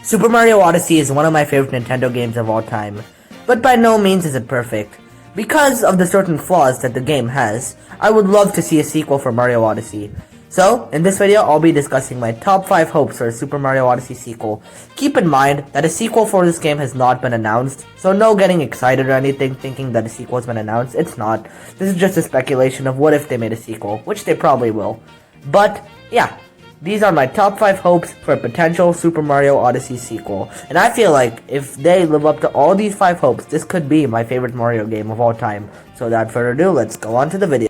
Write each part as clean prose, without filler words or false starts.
Super Mario Odyssey is one of my favorite Nintendo games of all time, but by no means is it perfect. Because of the certain flaws that the game has, I would love to see a sequel for Mario Odyssey. So, in this video, I'll be discussing my top 5 hopes for a Super Mario Odyssey sequel. Keep in mind that a sequel for this game has not been announced, so no getting excited or anything thinking that a sequel has been announced. It's not. This is just a speculation of what if they made a sequel, which they probably will. But, yeah. These are my top 5 hopes for a potential Super Mario Odyssey sequel. And I feel like if they live up to all these 5 hopes, this could be my favorite Mario game of all time. So without further ado, let's go on to the video.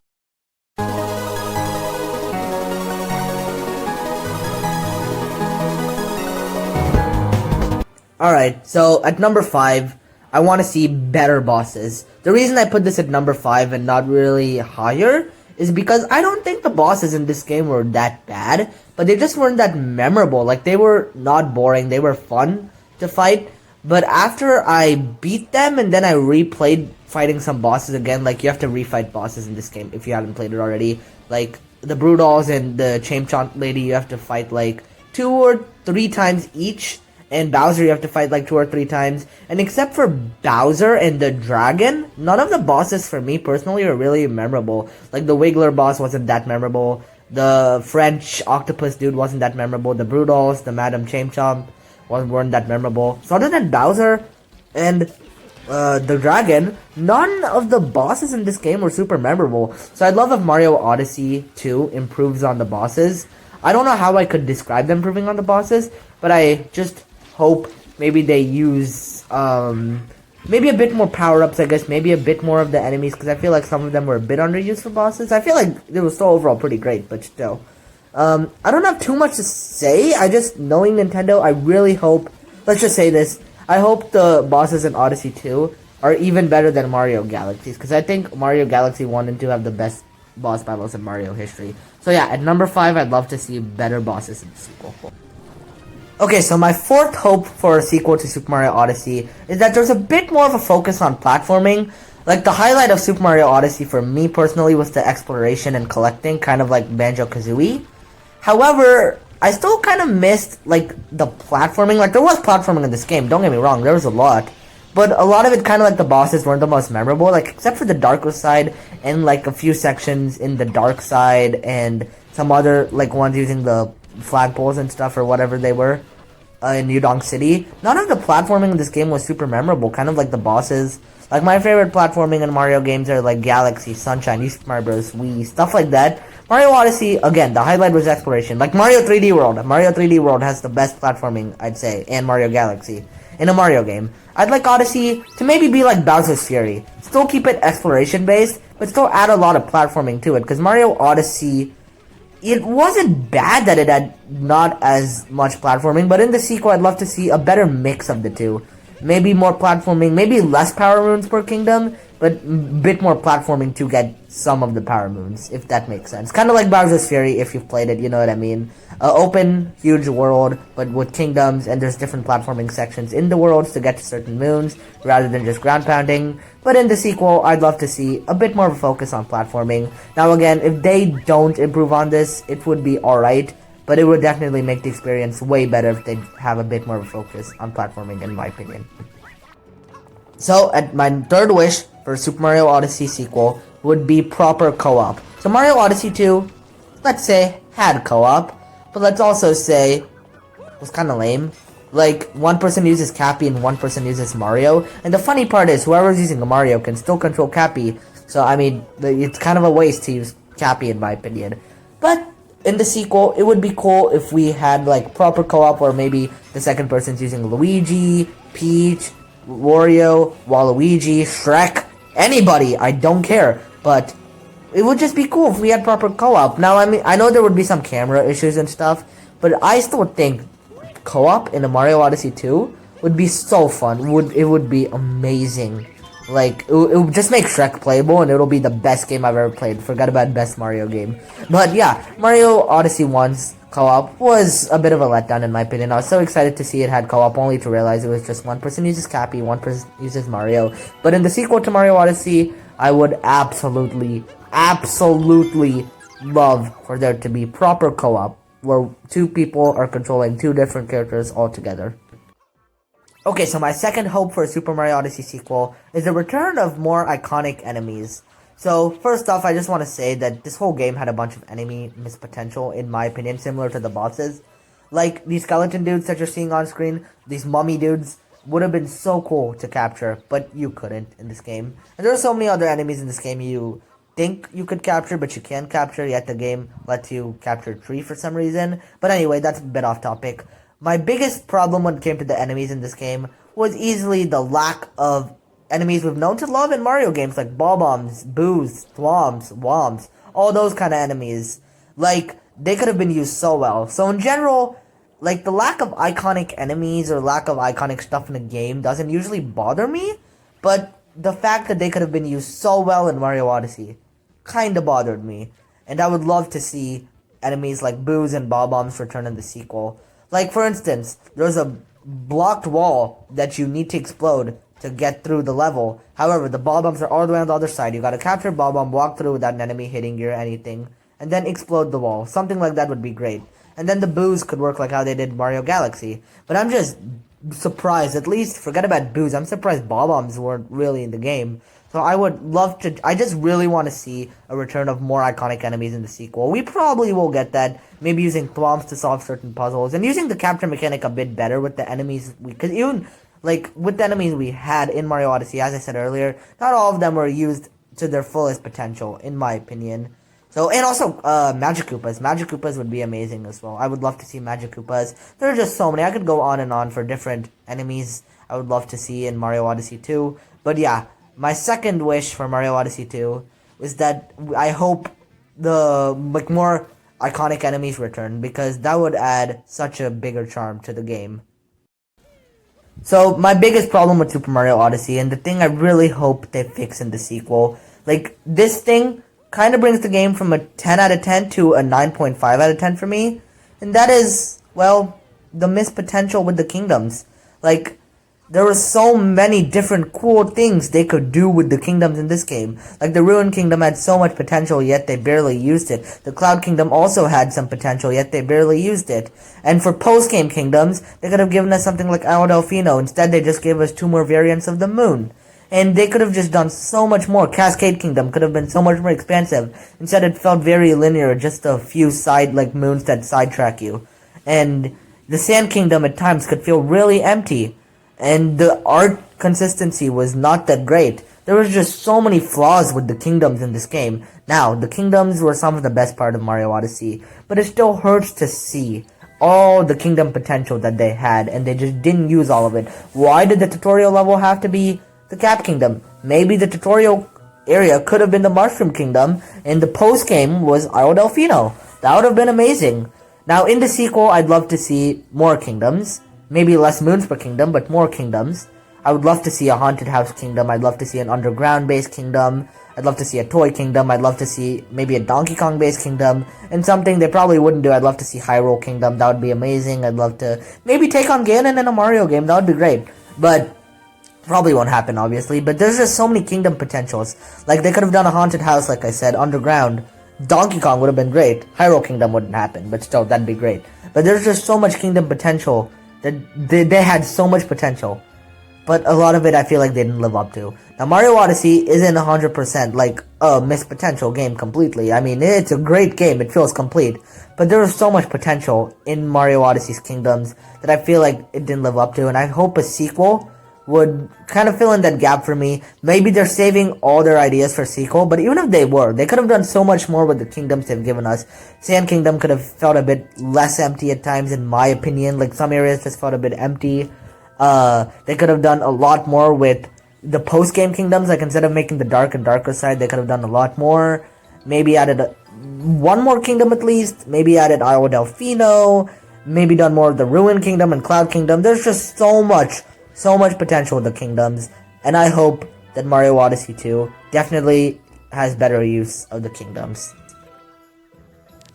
Alright, so at number 5, I want to see better bosses. The reason I put this at number 5 and not really higher is because I don't think the bosses in this game were that bad, but they just weren't that memorable. Like, they were not boring, they were fun to fight, but after I beat them and then I replayed fighting some bosses again, like, you have to refight bosses in this game if you haven't played it already. Like, the Broodals and the Champ lady, you have to fight like 2 or 3 times each. And Bowser you have to fight like 2 or 3 times. And except for Bowser and the Dragon, none of the bosses for me personally are really memorable. Like the Wiggler boss wasn't that memorable. The French octopus dude wasn't that memorable. The Broodals, the Madame Champ weren't that memorable. So other than Bowser and the Dragon, none of the bosses in this game were super memorable. So I'd love if Mario Odyssey 2 improves on the bosses. I don't know how I could describe them improving on the bosses, but I just hope maybe they use maybe a bit more power-ups, I guess, maybe a bit more of the enemies, because I feel like some of them were a bit underused for bosses. I feel like it was still overall pretty great, but still. I don't have too much to say. I just, knowing Nintendo, I really hope, let's just say this, I hope the bosses in Odyssey 2 are even better than Mario Galaxies, because I think Mario Galaxy 1 and 2 have the best boss battles in Mario history. So yeah, at number 5, I'd love to see better bosses in the sequel. Okay, so my 4th hope for a sequel to Super Mario Odyssey is that there's a bit more of a focus on platforming. Like, the highlight of Super Mario Odyssey for me personally was the exploration and collecting, kind of like Banjo-Kazooie. However, I still kind of missed, like, the platforming. Like, there was platforming in this game, don't get me wrong, there was a lot. But a lot of it, kind of like the bosses, weren't the most memorable, like, except for the darker side, and, like, a few sections in the dark side, and some other, like, ones using the flagpoles and stuff, or whatever they were, in Udon City. None of the platforming in this game was super memorable, kind of like the bosses. Like, my favorite platforming in Mario games are, like, Galaxy, Sunshine, New Super Mario Bros., Wii, stuff like that. Mario Odyssey, again, the highlight was exploration. Like, Mario 3D World. Mario 3D World has the best platforming, I'd say, and Mario Galaxy in a Mario game. I'd like Odyssey to maybe be like Bowser's Fury. Still keep it exploration-based, but still add a lot of platforming to it, because Mario Odyssey, it wasn't bad that it had not as much platforming, but in the sequel, I'd love to see a better mix of the two. Maybe more platforming, maybe less power moons per kingdom, but a bit more platforming to get some of the power moons, if that makes sense. Kind of like Bowser's Fury, if you've played it, you know what I mean. Open, huge world, but with kingdoms, and there's different platforming sections in the worlds to get to certain moons, rather than just ground pounding. But in the sequel, I'd love to see a bit more of a focus on platforming. Now again, if they don't improve on this, it would be alright, but it would definitely make the experience way better if they have a bit more of a focus on platforming, in my opinion. So, at my 3rd wish for Super Mario Odyssey sequel would be proper co-op. So Mario Odyssey 2, let's say, had co-op, but let's also say, it was kind of lame. Like, one person uses Cappy and one person uses Mario, and the funny part is, whoever's using a Mario can still control Cappy, so I mean, it's kind of a waste to use Cappy in my opinion. But in the sequel, it would be cool if we had, like, proper co-op, where maybe the second person's using Luigi, Peach, Wario, Waluigi, Shrek, anybody, I don't care, but it would just be cool if we had proper co-op. Now, I mean, I know there would be some camera issues and stuff, but I still think co-op in a Mario Odyssey 2 would be so fun. It would be amazing. Like, it would just make Shrek playable, and it'll be the best game I've ever played. Forgot about best Mario game. But yeah, Mario Odyssey 1's co-op was a bit of a letdown in my opinion. I was so excited to see it had co-op, only to realize it was just one person uses Cappy, one person uses Mario. But in the sequel to Mario Odyssey, I would absolutely love for there to be proper co-op, where 2 people are controlling 2 different characters altogether. Okay, so my second hope for a Super Mario Odyssey sequel is the return of more iconic enemies. So, first off, I just want to say that this whole game had a bunch of enemy missed potential, in my opinion, similar to the bosses. Like, these skeleton dudes that you're seeing on screen, these mummy dudes, would have been so cool to capture, but you couldn't in this game. And there are so many other enemies in this game you think you could capture, but you can't capture, yet the game lets you capture a tree for some reason. But anyway, that's a bit off topic. My biggest problem when it came to the enemies in this game was easily the lack of enemies we've known to love in Mario games, like Bob-Ombs, Boos, Thwoms, Woms, all those kind of enemies. Like, they could have been used so well. So in general, like, the lack of iconic enemies or lack of iconic stuff in a game doesn't usually bother me, but the fact that they could have been used so well in Mario Odyssey kinda bothered me. And I would love to see enemies like Boos and Bob-Ombs return in the sequel. Like, for instance, there's a blocked wall that you need to explode to get through the level. However, the Bob-Ombs are all the way on the other side. You gotta capture Bob-Omb, walk through without an enemy hitting you or anything, and then explode the wall. Something like that would be great. And then the Boos could work like how they did Mario Galaxy. But I'm just surprised, at least, forget about Boos, I'm surprised Bob-Ombs weren't really in the game. So I would love to, I just really want to see a return of more iconic enemies in the sequel. We probably will get that, maybe using Thwoms to solve certain puzzles, and using the capture mechanic a bit better with the enemies, because even, like, with the enemies we had in Mario Odyssey, as I said earlier, not all of them were used to their fullest potential, in my opinion. So, and also, Magic Koopas. Magic Koopas would be amazing as well. I would love to see Magic Koopas. There are just so many. I could go on and on for different enemies I would love to see in Mario Odyssey 2. But yeah, my second wish for Mario Odyssey 2 is that I hope the, like, more iconic enemies return, because that would add such a bigger charm to the game. So, my biggest problem with Super Mario Odyssey, and the thing I really hope they fix in the sequel, like, this thing kind of brings the game from a 10 out of 10 to a 9.5 out of 10 for me. And that is, well, the missed potential with the kingdoms. Like, there were so many different cool things they could do with the kingdoms in this game. Like, the Ruined Kingdom had so much potential, yet they barely used it. The Cloud Kingdom also had some potential, yet they barely used it. And for post-game kingdoms, they could have given us something like Isle Delfino. Instead, they just gave us 2 more variants of the moon. And they could have just done so much more. Cascade Kingdom could have been so much more expansive. Instead, it felt very linear, just a few moons that sidetrack you. And the Sand Kingdom at times could feel really empty. And the art consistency was not that great. There was just so many flaws with the kingdoms in this game. Now, the kingdoms were some of the best part of Mario Odyssey, but it still hurts to see all the kingdom potential that they had, and they just didn't use all of it. Why did the tutorial level have to be the Cap Kingdom? Maybe the tutorial area could have been the Mushroom Kingdom, and the post-game was Isle Delfino. That would have been amazing. Now, in the sequel, I'd love to see more kingdoms. Maybe less moons per kingdom, but more kingdoms. I would love to see a Haunted House Kingdom. I'd love to see an underground-based kingdom. I'd love to see a Toy Kingdom. I'd love to see maybe a Donkey Kong-based kingdom. And something they probably wouldn't do, I'd love to see Hyrule Kingdom. That would be amazing. I'd love to maybe take on Ganon in a Mario game. That would be great. But probably won't happen, obviously. But there's just so many kingdom potentials. Like, they could have done a Haunted House, like I said, underground. Donkey Kong would have been great. Hyrule Kingdom wouldn't happen, but still, that'd be great. But there's just so much kingdom potential that they had so much potential, but a lot of it I feel like they didn't live up to. Now, Mario Odyssey isn't 100% like a missed potential game completely. I mean, it's a great game, it feels complete, but there is so much potential in Mario Odyssey's kingdoms that I feel like it didn't live up to, and I hope a sequel would kind of fill in that gap for me. Maybe they're saving all their ideas for sequel, but even if they were, they could have done so much more with the kingdoms they've given us. Sand Kingdom could have felt a bit less empty at times, in my opinion. Like, some areas just felt a bit empty. They could have done a lot more with the post-game kingdoms. Like, instead of making the dark and darker side, they could have done a lot more. Maybe added one more kingdom at least. Maybe added Isle Delfino. Maybe done more of the Ruined Kingdom and Cloud Kingdom. There's just so much potential with the kingdoms, and I hope that Mario Odyssey 2 definitely has better use of the kingdoms.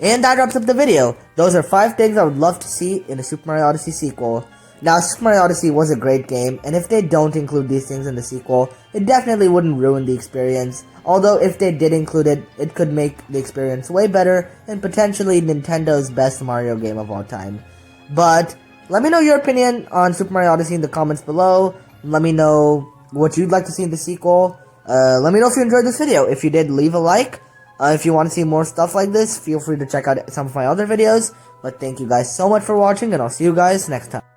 And that wraps up the video. Those are 5 things I would love to see in a Super Mario Odyssey sequel. Now, Super Mario Odyssey was a great game, and if they don't include these things in the sequel, it definitely wouldn't ruin the experience. Although, if they did include it, it could make the experience way better, and potentially Nintendo's best Mario game of all time. But let me know your opinion on Super Mario Odyssey in the comments below. Let me know what you'd like to see in the sequel. Let me know if you enjoyed this video. If you did, leave a like. If you want to see more stuff like this, feel free to check out some of my other videos. But thank you guys so much for watching, and I'll see you guys next time.